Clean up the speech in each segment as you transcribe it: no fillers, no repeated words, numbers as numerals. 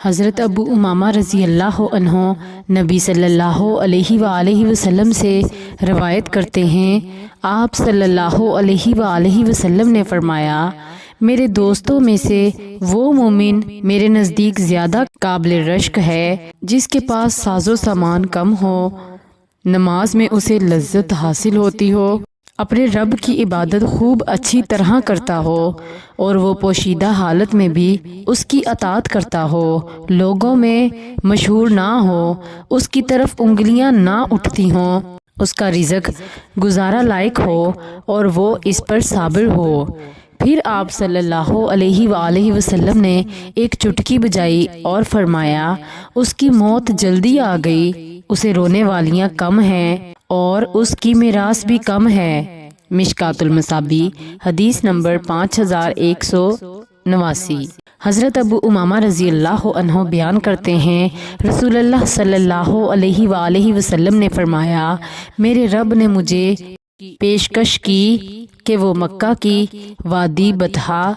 حضرت ابو امامہ رضی اللہ عنہ نبی صلی اللہ علیہ وآلہ وسلم سے روایت کرتے ہیں، آپ صلی اللہ علیہ وآلہ وسلم نے فرمایا، میرے دوستوں میں سے وہ مومن میرے نزدیک زیادہ قابل رشک ہے جس کے پاس ساز و سامان کم ہو، نماز میں اسے لذت حاصل ہوتی ہو، اپنے رب کی عبادت خوب اچھی طرح کرتا ہو اور وہ پوشیدہ حالت میں بھی اس کی اطاعت کرتا ہو، لوگوں میں مشہور نہ ہو، اس کی طرف انگلیاں نہ اٹھتی ہوں، اس کا رزق گزارا لائق ہو اور وہ اس پر صابر ہو۔ پھر آپ صلی اللہ علیہ وآلہ وسلم نے ایک چٹکی بجائی اور فرمایا، اس کی موت جلدی آ گئی، اسے رونے والیاں کم ہیں اور اس کی میراث بھی کم ہے۔ مشکوٰۃ المصابیح حدیث نمبر 5189۔ حضرت ابو امامہ رضی اللہ عنہ بیان کرتے ہیں، رسول اللہ صلی اللہ علیہ وآلہ وسلم نے فرمایا، میرے رب نے مجھے پیشکش کی کہ وہ مکہ کی وادی بطحا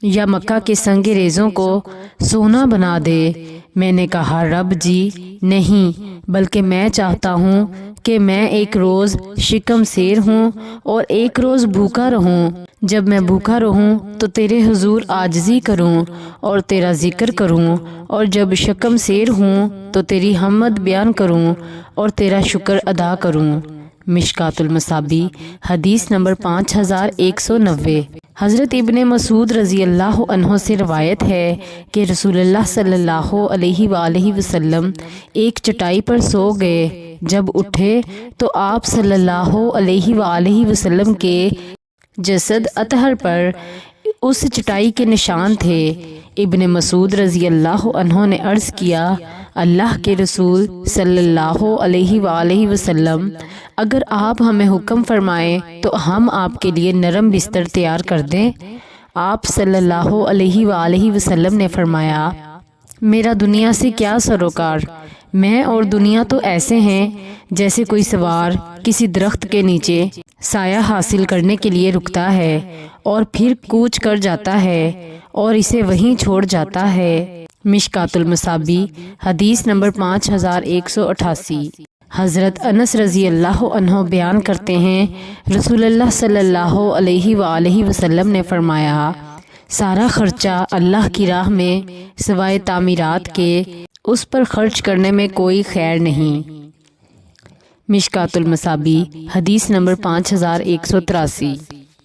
یا مکہ کے سنگ ریزوں کو سونا بنا دے۔ میں نے کہا، رب جی نہیں، بلکہ میں چاہتا ہوں کہ میں ایک روز شکم سیر ہوں اور ایک روز بھوکا رہوں۔ جب میں بھوکا رہوں تو تیرے حضور عاجزی کروں اور تیرا ذکر کروں، اور جب شکم سیر ہوں تو تیری حمد بیان کروں اور تیرا شکر ادا کروں۔ مشکوٰۃ المصابیح حدیث نمبر 5190۔ حضرت ابن مسعود رضی اللہ عنہ سے روایت ہے کہ رسول اللہ صلی اللہ علیہ وآلہ وسلم ایک چٹائی پر سو گئے، جب اٹھے تو آپ صلی اللہ علیہ وآلہ وسلم کے جسد اطہر پر اس چٹائی کے نشان تھے۔ ابن مسعود رضی اللہ عنہ نے عرض کیا، اللہ کے رسول صلی اللہ علیہ وآلہ وسلم، اگر آپ ہمیں حکم فرمائیں تو ہم آپ کے لیے نرم بستر تیار کر دیں۔ آپ صلی اللہ علیہ وآلہ وسلم نے فرمایا، میرا دنیا سے کیا سروکار، میں اور دنیا تو ایسے ہیں جیسے کوئی سوار کسی درخت کے نیچے سایہ حاصل کرنے کے لیے رکتا ہے اور پھر کوچ کر جاتا ہے اور اسے وہیں چھوڑ جاتا ہے۔ مشکوٰۃ المصابیح حدیث نمبر 5188۔ حضرت انس رضی اللہ عنہ بیان کرتے ہیں، رسول اللہ صلی اللہ علیہ وآلہ وسلم نے فرمایا، سارا خرچہ اللہ کی راہ میں سوائے تعمیرات کے اس پر خرچ کرنے میں کوئی خیر نہیں۔ مشکوٰۃ المصابیح حدیث نمبر 5183۔